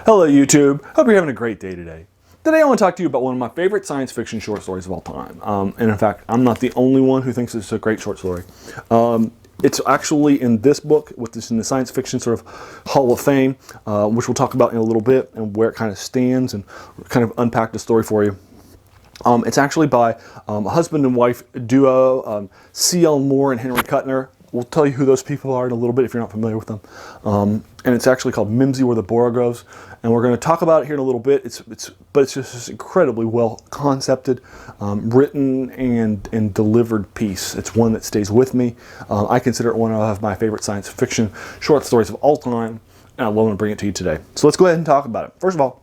Hello YouTube, hope you're having a great day today. Today I want to talk to you about one of my favorite science fiction short stories of all time. And in fact, I'm not the only one who thinks it's a great short story. It's actually in this book, which is in the science fiction sort of Hall of Fame, which we'll talk about in a little bit and where it kind of stands and kind of unpack the story for you. It's actually by a husband and wife duo, C.L. Moore and Henry Kuttner. We'll tell you who those people are in a little bit if you're not familiar with them. And it's actually called Mimsy Were the Borogoves. And we're going to talk about it here in a little bit. But it's just this incredibly well concepted, written and delivered piece. It's one that stays with me. I consider it one of my favorite science fiction short stories of all time. And I want to bring it to you today. So let's go ahead and talk about it. First of all,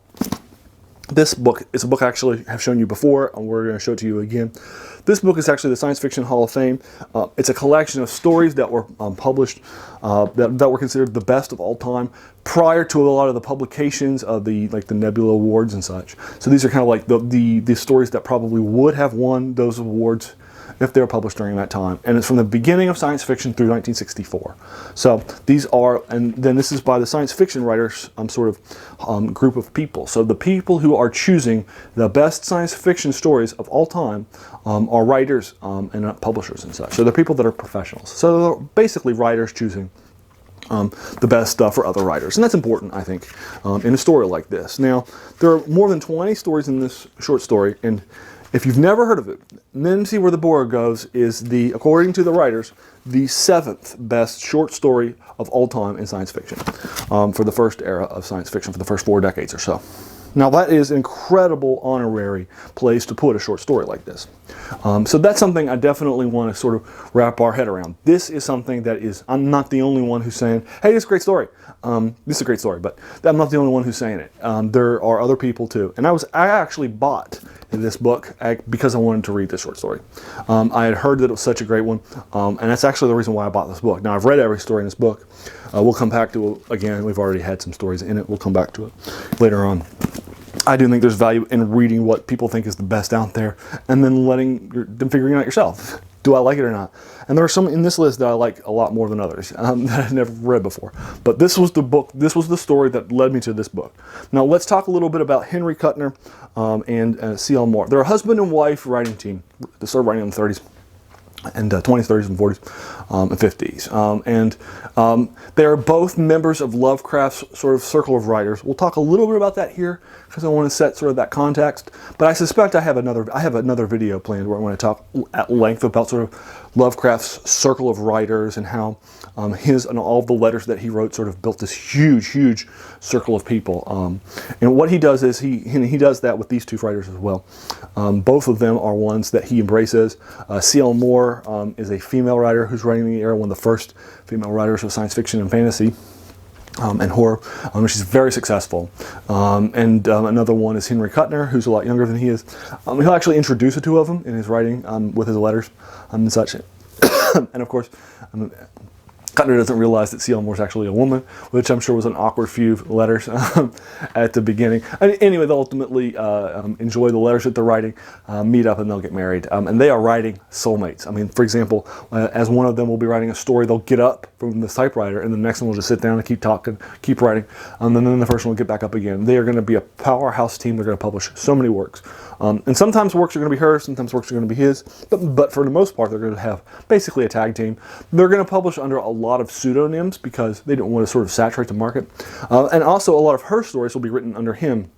this book is a book I actually have shown you before, and we're going to show it to you again. This book is actually the Science Fiction Hall of Fame. It's a collection of stories that were published that were considered the best of all time prior to a lot of the publications of the Nebula Awards and such. So these are kind of like the stories that probably would have won those awards if they were published during that time. And it's from the beginning of science fiction through 1964. So these are, and then this is by the science fiction writers group of people. So the people who are choosing the best science fiction stories of all time are writers and publishers and such. So they're people that are professionals. So they're basically writers choosing the best stuff for other writers. And that's important, I think, in a story like this. Now, there are more than 20 stories in this short story, and if you've never heard of it, Mimsy Were the Borogoves is, according to the writers, the 7th best short story of all time in science fiction for the first era of science fiction, for the first 4 decades or so. Now that is an incredible honorary place to put a short story like this. So that's something I definitely want to sort of wrap our head around. This is something that is, I'm not the only one who's saying, hey, this is a great story. This is a great story, but I'm not the only one who's saying it. There are other people too. And I actually bought this book because I wanted to read this short story. I had heard that it was such a great one, and that's actually the reason why I bought this book. Now I've read every story in this book. We'll come back to it again. We've already had some stories in it. We'll come back to it later on. I do think there's value in reading what people think is the best out there and then them figuring it out yourself. Do I like it or not? And there are some in this list that I like a lot more than others that I've never read before. But this was the book, this was the story that led me to this book. Now let's talk a little bit about Henry Kuttner and C.L. Moore. They're a husband and wife writing team. They started writing in the 30s. And 20s, 30s, and 40s, and 50s. They are both members of Lovecraft's sort of circle of writers. We'll talk a little bit about that here because I want to set sort of that context. But I suspect I have another video planned where I want to talk at length about sort of Lovecraft's circle of writers and how his and all of the letters that he wrote sort of built this huge circle of people. And what he does is he does that with these two writers as well. Both of them are ones that he embraces. C.L. Moore is a female writer who's writing in the era, one of the first female writers of science fiction and fantasy and horror. She's very successful. And another one is Henry Kuttner, who's a lot younger than he is. He'll actually introduce the two of them in his writing with his letters and such. And of course, Kuttner doesn't realize that C.L. Moore is actually a woman, which I'm sure was an awkward few letters at the beginning. Anyway, they'll ultimately enjoy the letters that they're writing, meet up, and they'll get married. And they are writing soulmates. I mean, for example, as one of them will be writing a story, they'll get up from the typewriter, and the next one will just sit down and keep talking, keep writing, and then the first one will get back up again. They are going to be a powerhouse team. They're going to publish so many works. And sometimes works are going to be hers, sometimes works are going to be his, but for the most part, they're going to have basically a tag team. They're going to publish under a lot of pseudonyms because they don't want to sort of saturate the market. And also a lot of her stories will be written under him,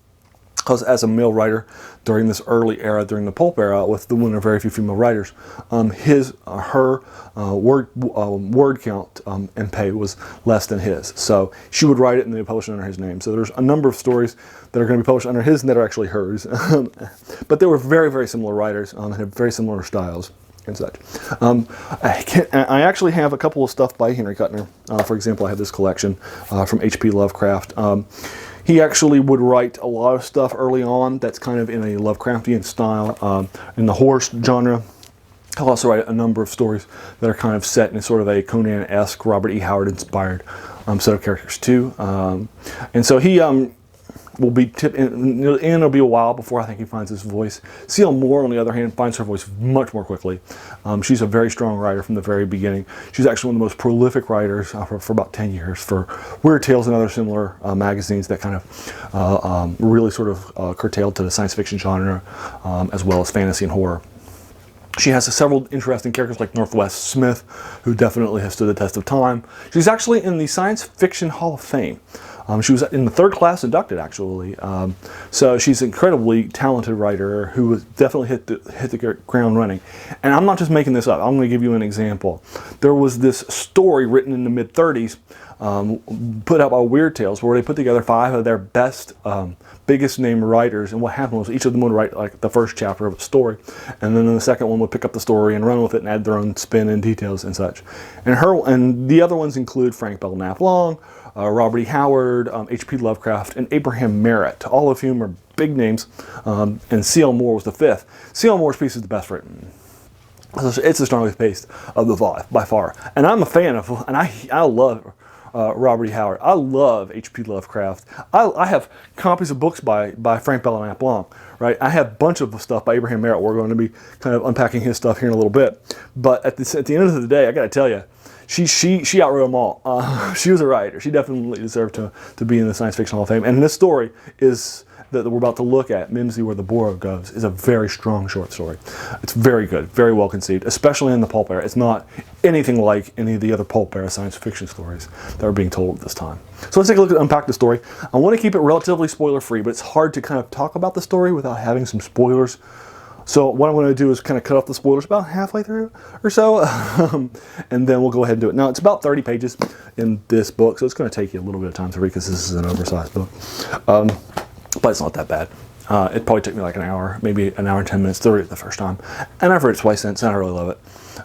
because as a male writer during this early era, during the pulp era, with the one of very few female writers, her word count and pay was less than his. So she would write it and they would publish it under his name. So there's a number of stories that are going to be published under his and that are actually hers. But they were very similar writers and had very similar styles and such. I actually have a couple of stuff by Henry Kuttner. For example, I have this collection from H.P. Lovecraft. He actually would write a lot of stuff early on that's kind of in a Lovecraftian style, in the horror genre. He'll also write a number of stories that are kind of set in sort of a Conan-esque, Robert E. Howard-inspired set of characters too. And so he will be and it'll be a while before I think he finds his voice. C.L. Moore, on the other hand, finds her voice much more quickly. She's a very strong writer from the very beginning. She's actually one of the most prolific writers for about 10 years for Weird Tales and other similar magazines that kind of really sort of curtailed to the science fiction genre, as well as fantasy and horror. She has several interesting characters like Northwest Smith, who definitely has stood the test of time. She's actually in the Science Fiction Hall of Fame. She was in the 3rd class inducted, actually. So she's an incredibly talented writer who was definitely hit the ground running. And I'm not just making this up. I'm going to give you an example. There was this story written in the mid-30s, put out by Weird Tales, where they put together 5 of their best, biggest name writers, and what happened was each of them would write like the first chapter of a story, and then the second one would pick up the story and run with it and add their own spin and details and such. And the other ones include Frank Belknap Long, Robert E. Howard, H.P. Lovecraft, and Abraham Merritt, all of whom are big names, and C.L. Moore was the 5th. C.L. Moore's piece is the best written. It's the strongest paced of the 5 by far, and I'm a fan of, and I love Robert E. Howard. I love H.P. Lovecraft. I have copies of books by Frank Belknap Long, right? I have a bunch of stuff by Abraham Merritt. We're going to be kind of unpacking his stuff here in a little bit. But at the end of the day, I got to tell you, she outwrote them all. She was a writer. She definitely deserved to be in the Science Fiction Hall of Fame. And this story is that we're about to look at, Mimsy Were the Borogoves, is a very strong short story. It's very good, very well conceived, especially in the pulp era. It's not anything like any of the other pulp era science fiction stories that are being told at this time. So let's take a look at unpack the story. I want to keep it relatively spoiler-free, but it's hard to kind of talk about the story without having some spoilers. So what I'm going to do is kind of cut off the spoilers about halfway through or so, and then we'll go ahead and do it. Now, it's about 30 pages in this book, so it's going to take you a little bit of time to read because this is an oversized book. But it's not that bad. It probably took me like an hour, maybe an hour and 10 minutes to read it the first time. And I've read it twice since, and I really love it.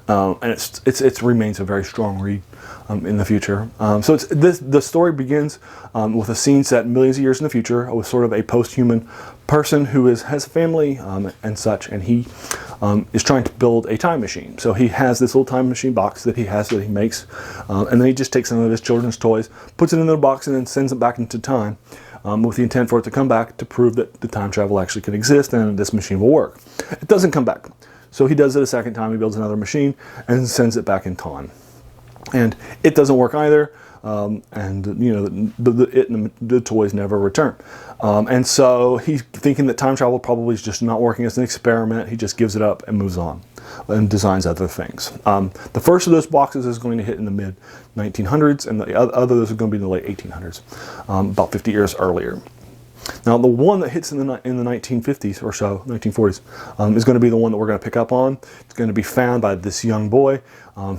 And it remains a very strong read in the future. So the story begins with a scene set millions of years in the future with sort of a post-human person who has a family and such, and he is trying to build a time machine. So he has this little time machine box that he makes, and then he just takes some of his children's toys, puts it in the box, and then sends it back into time. With the intent for it to come back to prove that the time travel actually can exist and this machine will work. It doesn't come back. So he does it a second time. He builds another machine and sends it back in time. And it doesn't work either. And you know, the toys never return. And so he's thinking that time travel probably is just not working as an experiment. He just gives it up and moves on and designs other things. The first of those boxes is going to hit in the mid-1900s, and the others are going to be in the late 1800s, about 50 years earlier. Now, the one that hits in the 1950s or so, 1940s, is going to be the one that we're going to pick up on. It's going to be found by this young boy.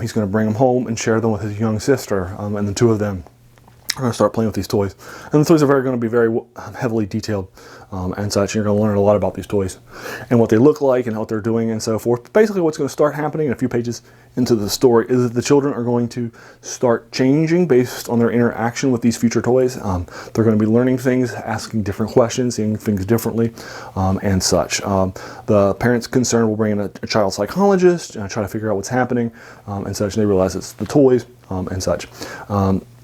He's going to bring them home and share them with his young sister, and the two of them are going to start playing with these toys. And the toys are going to be very heavily detailed and such. You're going to learn a lot about these toys and what they look like and what they're doing and so forth. Basically, what's going to start happening in a few pages into the story is that the children are going to start changing based on their interaction with these future toys. They're going to be learning things, asking different questions, seeing things differently, and such. The parents concerned will bring in a child psychologist and try to figure out what's happening and such. And they realize it's the toys and such.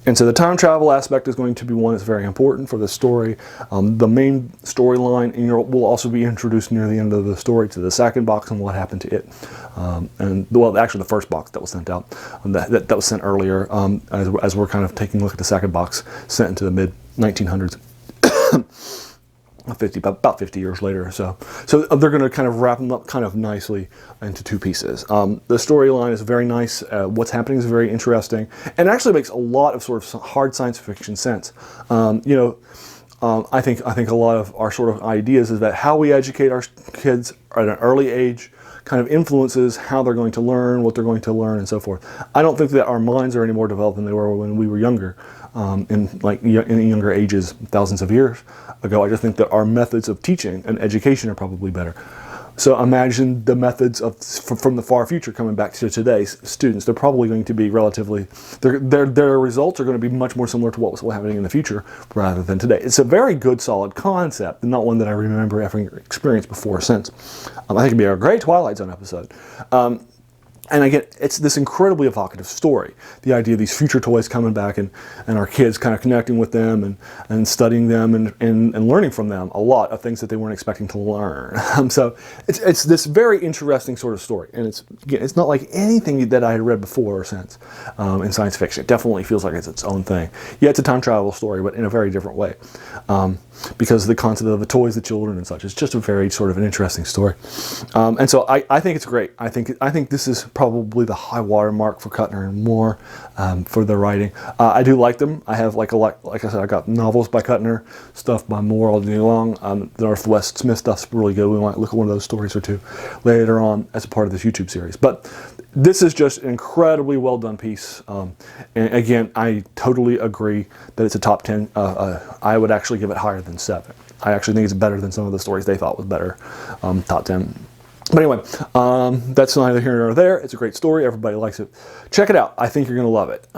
And so the time travel aspect is going to be one that's very important for the story. The main storyline will also be introduced near the end of the story to the second box and what happened to it. Actually the first box that was sent out, that was sent earlier, as we're kind of taking a look at the second box sent into the mid-1900s. About 50 years later or so. So they're going to kind of wrap them up kind of nicely into two pieces. The storyline is very nice. What's happening is very interesting, and actually makes a lot of sort of hard science fiction sense. I think a lot of our sort of ideas is that how we educate our kids at an early age kind of influences how they're going to learn, what they're going to learn, and so forth. I don't think that our minds are any more developed than they were when we were younger, in younger ages, thousands of years ago. I just think that our methods of teaching and education are probably better. So imagine the methods from the far future coming back to today's students. They're probably going to be relatively, their results are going to be much more similar to what was happening in the future rather than today. It's a very good, solid concept, and not one that I remember having experienced before or since. I think it'd be a great Twilight Zone episode. And again, it's this incredibly evocative story. The idea of these future toys coming back and our kids kind of connecting with them and studying them and learning from them a lot of things that they weren't expecting to learn. So it's this very interesting sort of story. And it's not like anything that I had read before or since in science fiction. It definitely feels like it's its own thing. Yeah, it's a time travel story, but in a very different way. Because of the concept of the toys, the children and such. It's just a very sort of an interesting story. And so I think it's great. I think this is probably the high water mark for Kuttner and more for their writing. I do like them. I have like I said, I got novels by Kuttner, stuff by Moore all day long. The Northwest Smith stuff's really good. We might look at one of those stories or two later on as a part of this YouTube series. But this is just an incredibly well done piece. And again, I totally agree that it's a top 10. I would actually give it higher than 7. I actually think it's better than some of the stories they thought was better. Top 10. But anyway, that's neither here nor there. It's a great story. Everybody likes it. Check it out. I think you're going to love it.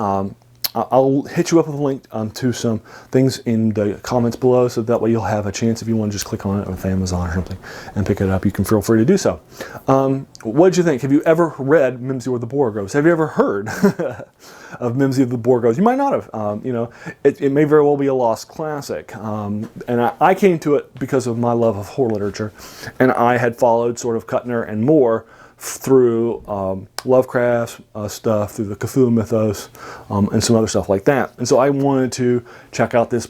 I'll hit you up with a link to some things in the comments below, so that way you'll have a chance if you want to just click on it with Amazon or something and pick it up. You can feel free to do so. What did you think? Have you ever read Mimsy Were the Borogoves? Have you ever heard of Mimsy of the Borogoves? You might not have. You know, it may very well be a lost classic. And I came to it because of my love of horror literature, and I had followed sort of Kuttner and Moore through Lovecraft's stuff, through the Cthulhu mythos, and some other stuff like that. And so I wanted to check out this.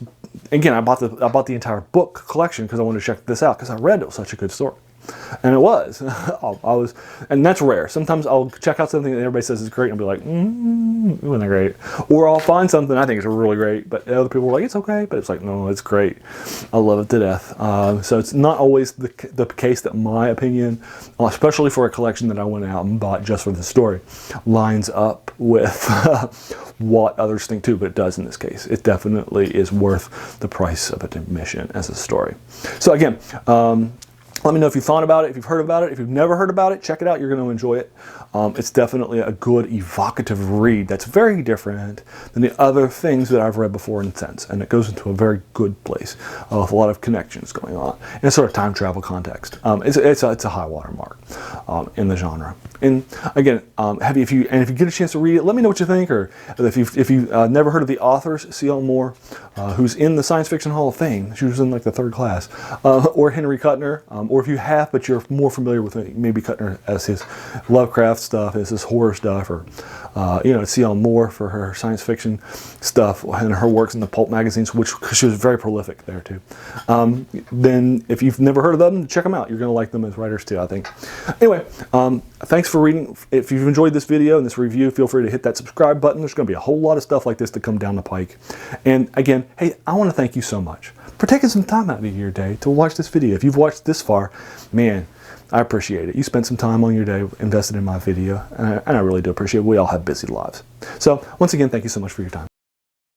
Again, I bought the entire book collection because I wanted to check this out because I read it was such a good story. And it was. And that's rare. Sometimes I'll check out something that everybody says is great and I'll be like, it wasn't that great. Or I'll find something I think is really great, but other people are like, it's okay. But it's like, no, it's great. I love it to death. So it's not always the case that my opinion, especially for a collection that I went out and bought just for the story, lines up with what others think too, but it does in this case. It definitely is worth the price of admission as a story. So again, let me know if you thought about it, if you've heard about it. If you've never heard about it, check it out. You're going to enjoy it. It's definitely a good, evocative read that's very different than the other things that I've read before and since. And it goes into a very good place with a lot of connections going on in a sort of time travel context. It's a high water mark in the genre. And again, if you get a chance to read it, let me know what you think. Or if you've never heard of the authors, C.L. Moore, who's in the Science Fiction Hall of Fame. She was in like the 3rd class. Or Henry Kuttner. Or if you have, but you're more familiar with maybe Kuttner as his Lovecraft stuff, as his horror stuff, or C.L. Moore for her science fiction stuff and her works in the pulp magazines, which she was very prolific there too. Then if you've never heard of them, check them out. You're going to like them as writers too, I think. Anyway, thanks for reading. If you've enjoyed this video and this review, feel free to hit that subscribe button. There's going to be a whole lot of stuff like this to come down the pike. And again, hey, I want to thank you so much for taking some time out of your day to watch this video. If you've watched this far, man, I appreciate it. You spent some time on your day invested in my video, and I really do appreciate it. We all have busy lives. So once again, thank you so much for your time.